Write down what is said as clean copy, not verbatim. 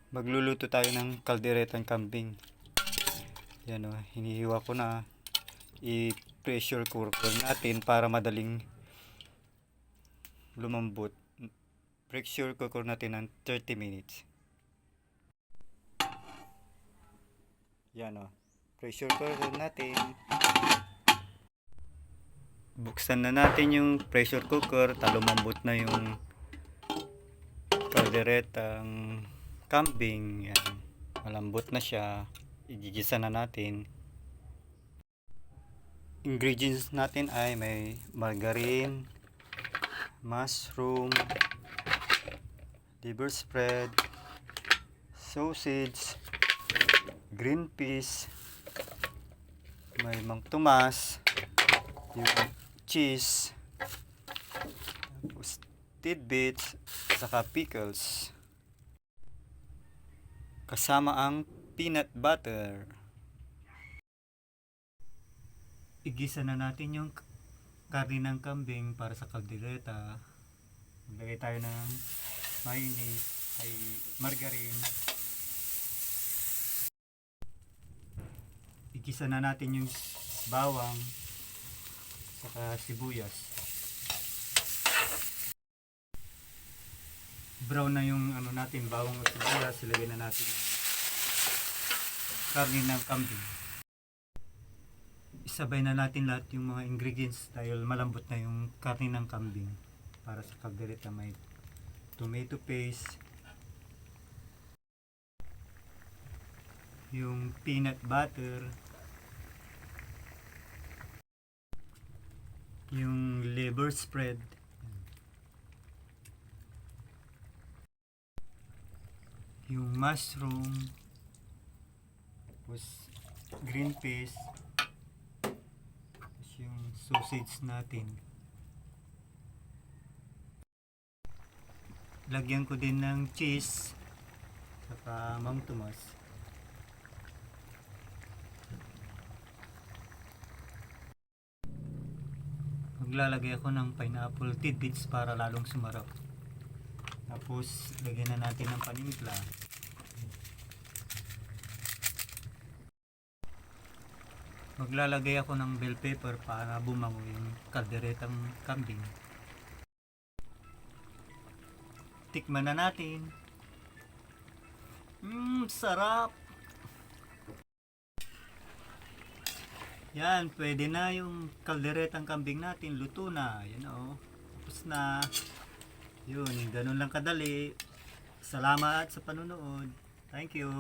Magluluto tayo ng kalderetang kambing. Yan o, hinihiwa ko na. I-pressure cooker natin para madaling lumambot. Pressure cooker natin ng 30 minutes. Yan o, pressure cooker natin. Buksan na natin yung pressure cooker. Lumambot na yung kalderetang kambing. Yan, malambot na siya. Igigisa na natin. Ingredients natin ay may margarine, mushroom, liver spread, sausage, green peas, may Mang Tomas, yung cheese, tapos tidbits, saka pickles, kasama ang peanut butter. Igisa na natin yung karne ng kambing para sa kaldereta. Maglagay tayo ng mayonnaise, ay margarine. Igisa na natin yung bawang saka sibuyas. Brown na yung natin, bawang at sibuyas. Ilagay na natin yung karne ng kambing. Isabay na natin lahat yung mga ingredients dahil malambot na yung karne ng kambing. Para sa kaldereta may tomato paste, yung peanut butter, yung liver spread, yung mushroom, tapos green peas, tapos yung sausage natin. Lagyan ko din ng cheese saka Mang Tomas. Maglalagay ako ng pineapple tidbits para lalong sumarap. Tapos lagyan na natin ng panimpla. Maglalagay ako ng bell pepper para bumango yung kalderetang kambing. Tikman na natin. Sarap! Yan, pwede na yung kalderetang kambing natin. Luto na. Yan o. Tapos na. Yun, ganun lang kadali. Salamat sa panunood. Thank you.